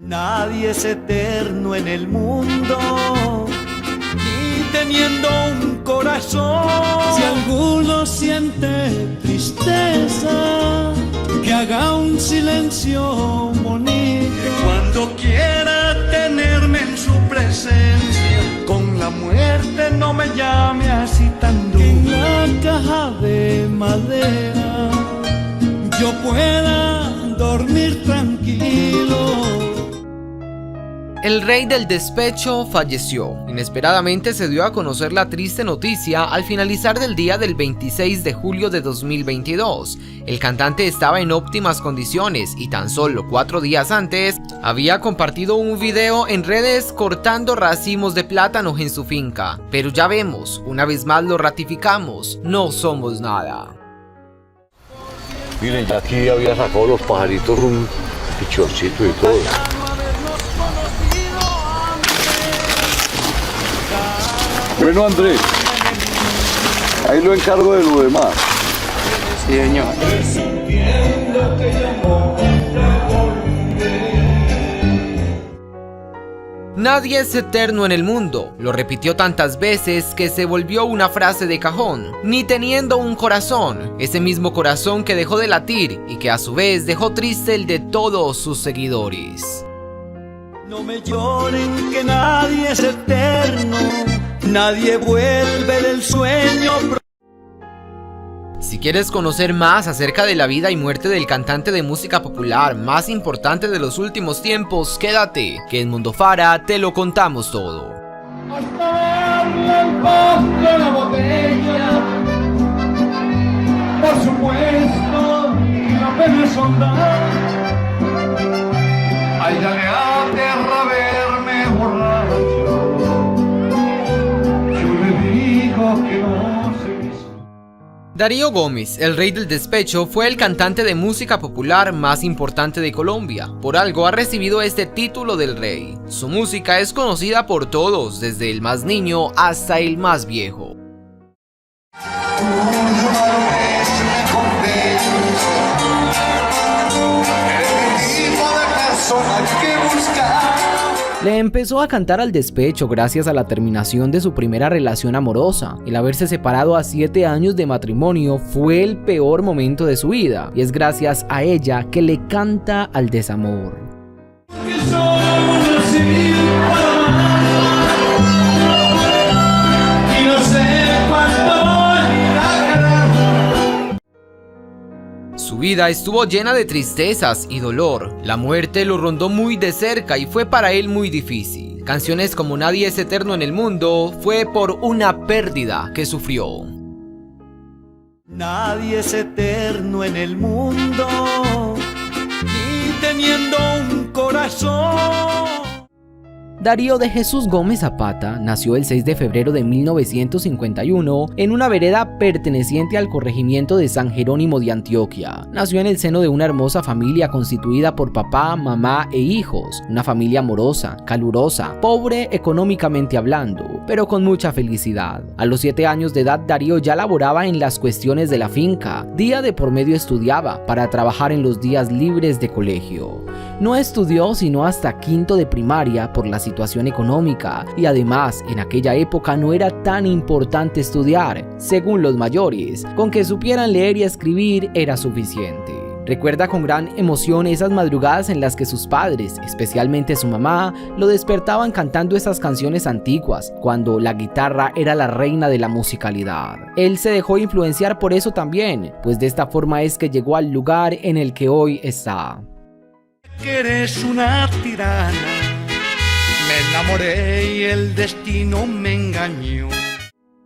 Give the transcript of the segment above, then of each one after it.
Nadie es eterno en el mundo, ni teniendo un corazón. Si alguno siente tristeza, que haga un silencio bonito. Cuando quiera tenerme en su presencia, con la muerte no me llame así tan duro. En la caja de madera yo pueda dormir tranquilo. El rey del despecho falleció. Inesperadamente se dio a conocer la triste noticia al finalizar del día del 26 de julio de 2022. El cantante estaba en óptimas condiciones y tan solo 4 días antes había compartido un video en redes cortando racimos de plátano en su finca. Pero ya vemos, una vez más lo ratificamos, no somos nada. Miren, ya aquí había sacado los pajaritos un pichoncito y todo. Bueno, Andrés, ahí lo encargo de lo demás. Sí, señor. Nadie es eterno en el mundo, lo repitió tantas veces que se volvió una frase de cajón. Ni teniendo un corazón, ese mismo corazón que dejó de latir y que a su vez dejó triste el de todos sus seguidores. No me lloren que nadie es eterno, nadie vuelve del sueño. Si quieres conocer más acerca de la vida y muerte del cantante de música popular más importante de los últimos tiempos, quédate, que en Mundo Fara te lo contamos todo. Hasta darle el postre a la botella, por supuesto, la pena es soldar. Ay, ya le aterra verme borracho, yo le digo que no se quiso. Darío Gómez, el rey del despecho, fue el cantante de música popular más importante de Colombia. Por algo ha recibido este título del rey. Su música es conocida por todos, desde el más niño hasta el más viejo. Le empezó a cantar al despecho gracias a la terminación de su primera relación amorosa. El haberse separado a 7 años de matrimonio fue el peor momento de su vida, y es gracias a ella que le canta al desamor. Su vida estuvo llena de tristezas y dolor. La muerte lo rondó muy de cerca y fue para él muy difícil. Canciones como Nadie es eterno en el mundo fue por una pérdida que sufrió. Nadie es eterno en el mundo, ni teniendo un corazón. Darío de Jesús Gómez Zapata nació el 6 de febrero de 1951 en una vereda perteneciente al corregimiento de San Jerónimo de Antioquia. Nació en el seno de una hermosa familia constituida por papá, mamá e hijos. Una familia amorosa, calurosa, pobre económicamente hablando, pero con mucha felicidad. A los 7 años de edad, Darío ya laboraba en las cuestiones de la finca. Día de por medio estudiaba para trabajar en los días libres de colegio. No estudió sino hasta quinto de primaria por la situación económica, y además en aquella época no era tan importante estudiar, según los mayores, con que supieran leer y escribir era suficiente. Recuerda con gran emoción esas madrugadas en las que sus padres, especialmente su mamá, lo despertaban cantando esas canciones antiguas, cuando la guitarra era la reina de la musicalidad. Él se dejó influenciar por eso también, pues de esta forma es que llegó al lugar en el que hoy está. Que eres una tirana, me enamoré y el destino me engañó.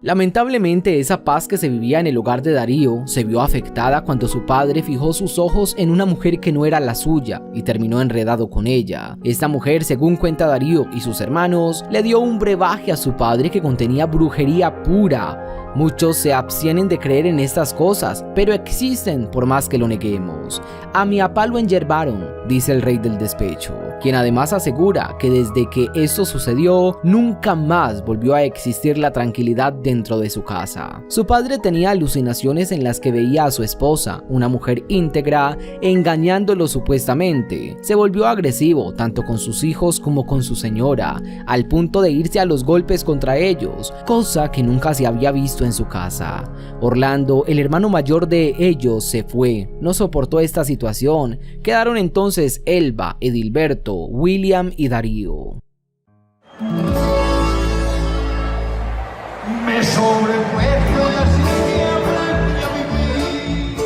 Lamentablemente, esa paz que se vivía en el hogar de Darío se vio afectada cuando su padre fijó sus ojos en una mujer que no era la suya y terminó enredado con ella. Esta mujer, según cuenta Darío y sus hermanos, le dio un brebaje a su padre que contenía brujería pura. Muchos se abstienen de creer en estas cosas, pero existen por más que lo neguemos. A mi papá lo enyerbaron, dice el rey del despecho, quien además asegura que desde que esto sucedió, nunca más volvió a existir la tranquilidad dentro de su casa. Su padre tenía alucinaciones en las que veía a su esposa, una mujer íntegra, engañándolo supuestamente. Se volvió agresivo tanto con sus hijos como con su señora, al punto de irse a los golpes contra ellos, cosa que nunca se había visto en su casa. Orlando, el hermano mayor de ellos, se fue, no soportó esta situación. Quedaron entonces Elba, Edilberto, William y Darío. Me sobrepuesto las tinieblas y a vivir.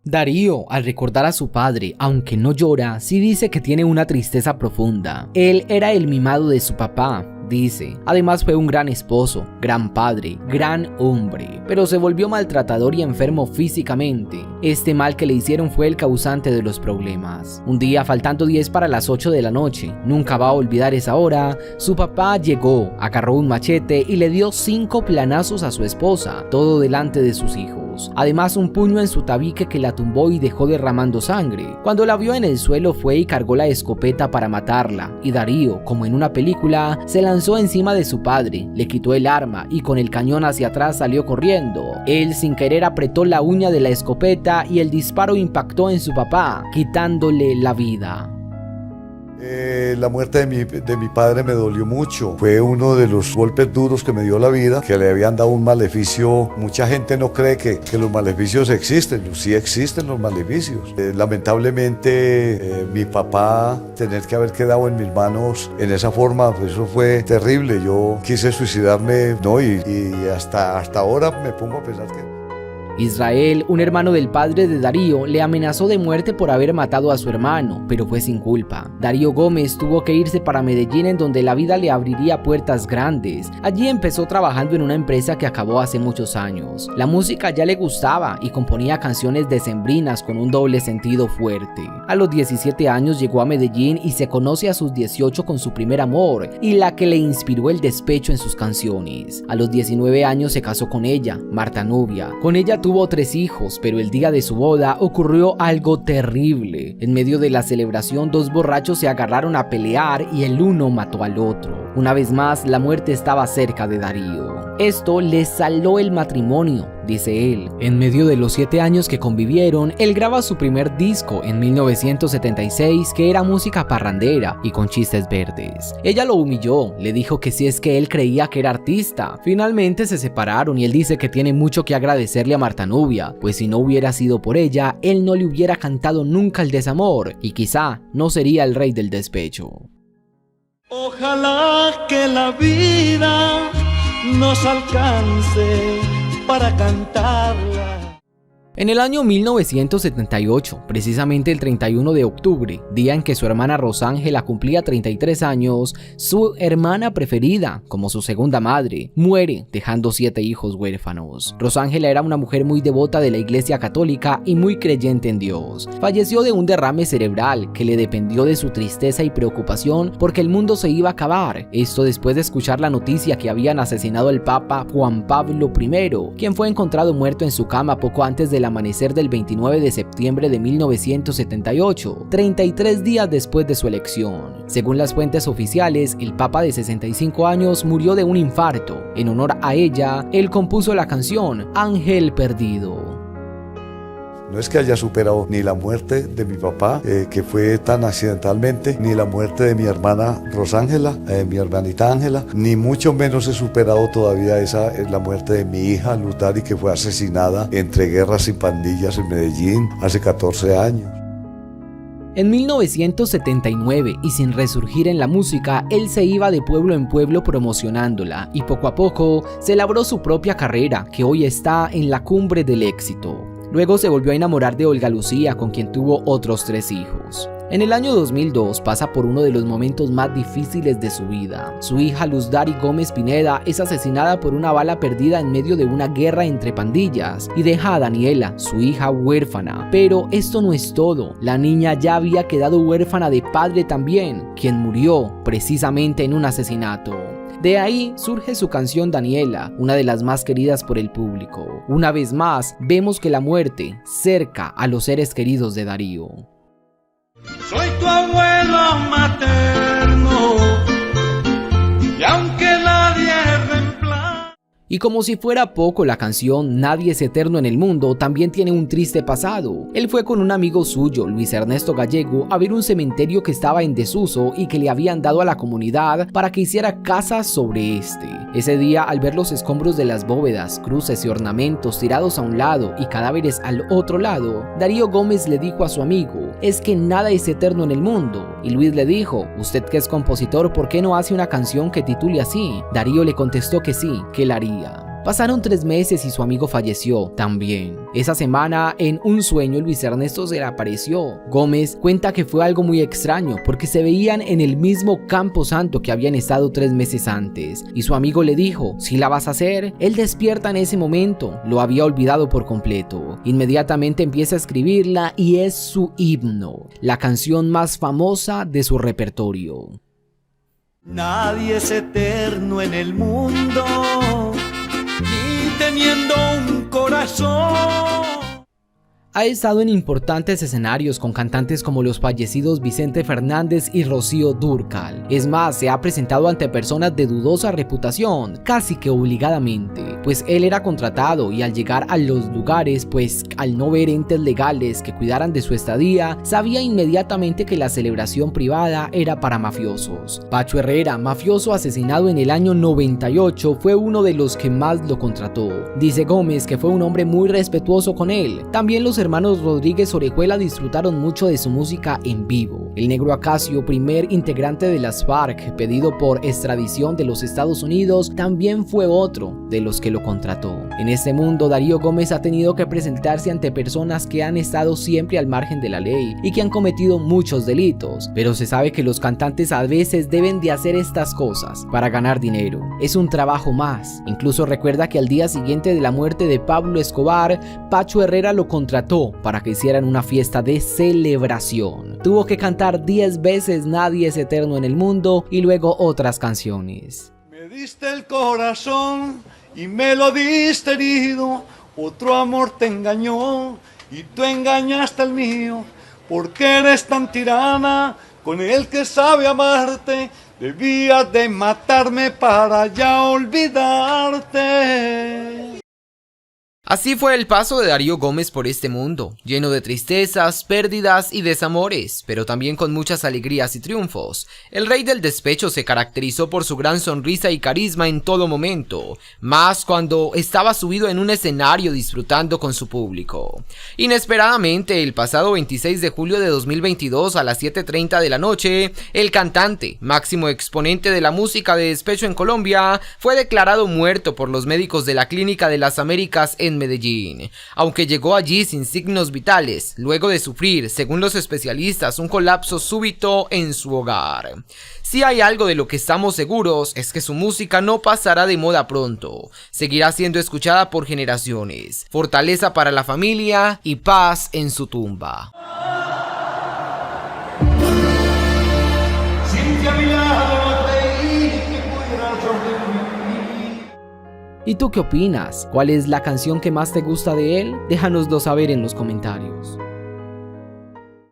Darío, al recordar a su padre, aunque no llora, sí dice que tiene una tristeza profunda. Él era el mimado de su papá, dice. Además fue un gran esposo, gran padre, gran hombre, pero se volvió maltratador y enfermo físicamente. Este mal que le hicieron fue el causante de los problemas. Un día, faltando 10 para las 8 de la noche, nunca va a olvidar esa hora, su papá llegó, agarró un machete y le dio 5 planazos a su esposa, todo delante de sus hijos. Además, un puño en su tabique que la tumbó y dejó derramando sangre. Cuando la vio en el suelo, fue y cargó la escopeta para matarla, y Darío, como en una película, se lanzó encima de su padre, le quitó el arma y con el cañón hacia atrás salió corriendo. Él sin querer apretó la uña de la escopeta y el disparo impactó en su papá, quitándole la vida. La muerte de mi padre me dolió mucho. Fue uno de los golpes duros que me dio la vida, que le habían dado un maleficio. Mucha gente no cree que los maleficios existen. Sí existen los maleficios. Lamentablemente, mi papá tener que haber quedado en mis manos en esa forma, pues eso fue terrible. Yo quise suicidarme, ¿no? Y hasta ahora me pongo a pensar que... Israel, un hermano del padre de Darío, le amenazó de muerte por haber matado a su hermano, pero fue sin culpa. Darío Gómez tuvo que irse para Medellín, en donde la vida le abriría puertas grandes. Allí empezó trabajando en una empresa que acabó hace muchos años. La música ya le gustaba y componía canciones decembrinas con un doble sentido fuerte. A los 17 años llegó a Medellín y se conoce a sus 18 con su primer amor y la que le inspiró el despecho en sus canciones. A los 19 años se casó con ella, Marta Nubia. Con ella tuvo 3 hijos, pero el día de su boda ocurrió algo terrible. En medio de la celebración, 2 borrachos se agarraron a pelear y el uno mató al otro. Una vez más, la muerte estaba cerca de Darío. Esto le saló el matrimonio, dice él. En medio de los 7 años que convivieron, él graba su primer disco en 1976, que era música parrandera y con chistes verdes. Ella lo humilló, le dijo que si es que él creía que era artista. Finalmente se separaron y él dice que tiene mucho que agradecerle a Marta Nubia, pues si no hubiera sido por ella, él no le hubiera cantado nunca el desamor y quizá no sería el rey del despecho. Ojalá que la vida nos alcance para cantarla. En el año 1978, precisamente el 31 de octubre, día en que su hermana Rosángela cumplía 33 años, su hermana preferida, como su segunda madre, muere dejando 7 hijos huérfanos. Rosángela era una mujer muy devota de la Iglesia Católica y muy creyente en Dios. Falleció de un derrame cerebral que le dependió de su tristeza y preocupación porque el mundo se iba a acabar. Esto después de escuchar la noticia que habían asesinado al Papa Juan Pablo I, quien fue encontrado muerto en su cama poco antes del amanecer del 29 de septiembre de 1978, 33 días después de su elección. Según las fuentes oficiales, el Papa de 65 años murió de un infarto. En honor a ella, él compuso la canción Ángel Perdido. No es que haya superado ni la muerte de mi papá, que fue tan accidentalmente, ni la muerte de mi hermana Rosángela, mi hermanita Ángela, ni mucho menos he superado todavía la muerte de mi hija Luz Dari, que fue asesinada entre guerras y pandillas en Medellín hace 14 años. En 1979, y sin resurgir en la música, él se iba de pueblo en pueblo promocionándola y poco a poco se labró su propia carrera, que hoy está en la cumbre del éxito. Luego se volvió a enamorar de Olga Lucía, con quien tuvo otros 3 hijos. En el año 2002 pasa por uno de los momentos más difíciles de su vida. Su hija Luz Dari Gómez Pineda es asesinada por una bala perdida en medio de una guerra entre pandillas y deja a Daniela, su hija, huérfana. Pero esto no es todo. La niña ya había quedado huérfana de padre también, quien murió precisamente en un asesinato. De ahí surge su canción Daniela, una de las más queridas por el público. Una vez más, vemos que la muerte cerca a los seres queridos de Darío. Soy tu abuelo materno, y aunque nadie reemplaza. Y como si fuera poco, la canción Nadie es eterno en el mundo también tiene un triste pasado. Él fue con un amigo suyo, Luis Ernesto Gallego, a ver un cementerio que estaba en desuso y que le habían dado a la comunidad para que hiciera casas sobre este. Ese día, al ver los escombros de las bóvedas, cruces y ornamentos tirados a un lado y cadáveres al otro lado, Darío Gómez le dijo a su amigo: es que nada es eterno en el mundo. Y Luis le dijo: usted que es compositor, ¿por qué no hace una canción que titule así? Darío le contestó que sí, que la haría. Pasaron 3 meses y su amigo falleció también. Esa semana, en un sueño, Luis Ernesto se le apareció. Gómez cuenta que fue algo muy extraño porque se veían en el mismo camposanto que habían estado 3 meses antes. Y su amigo le dijo: ¿sí la vas a hacer? Él despierta en ese momento, lo había olvidado por completo. Inmediatamente empieza a escribirla y es su himno, la canción más famosa de su repertorio. Nadie es eterno en el mundo, ni teniendo un corazón. Ha estado en importantes escenarios con cantantes como los fallecidos Vicente Fernández y Rocío Dúrcal. Es más, se ha presentado ante personas de dudosa reputación, casi que obligadamente, pues él era contratado y al llegar a los lugares, pues al no ver entes legales que cuidaran de su estadía, sabía inmediatamente que la celebración privada era para mafiosos. Pacho Herrera, mafioso asesinado en el año 98, fue uno de los que más lo contrató. Dice Gómez que fue un hombre muy respetuoso con él. También los hermanos Rodríguez Orejuela disfrutaron mucho de su música en vivo. El Negro Acacio, primer integrante de las FARC, pedido por extradición de los Estados Unidos, también fue otro de los que lo contrató. En este mundo, Darío Gómez ha tenido que presentarse ante personas que han estado siempre al margen de la ley y que han cometido muchos delitos, pero se sabe que los cantantes a veces deben de hacer estas cosas para ganar dinero. Es un trabajo más. Incluso recuerda que al día siguiente de la muerte de Pablo Escobar, Pacho Herrera lo contrató para que hicieran una fiesta de celebración. Tuvo que cantar 10 veces Nadie es eterno en el mundo y luego otras canciones. Me diste el corazón y me lo diste herido, otro amor te engañó y tú engañaste al mío, porque eres tan tirana con el que sabe amarte, debías de matarme para ya olvidarte. Así fue el paso de Darío Gómez por este mundo, lleno de tristezas, pérdidas y desamores, pero también con muchas alegrías y triunfos. El rey del despecho se caracterizó por su gran sonrisa y carisma en todo momento, más cuando estaba subido en un escenario disfrutando con su público. Inesperadamente, el pasado 26 de julio de 2022 a las 7:30 de la noche, el cantante, máximo exponente de la música de despecho en Colombia, fue declarado muerto por los médicos de la Clínica de las Américas en Medellín, aunque llegó allí sin signos vitales, luego de sufrir, según los especialistas, un colapso súbito en su hogar. Si hay algo de lo que estamos seguros es que su música no pasará de moda pronto, seguirá siendo escuchada por generaciones, fortaleza para la familia y paz en su tumba. ¿Y tú qué opinas? ¿Cuál es la canción que más te gusta de él? Déjanoslo saber en los comentarios.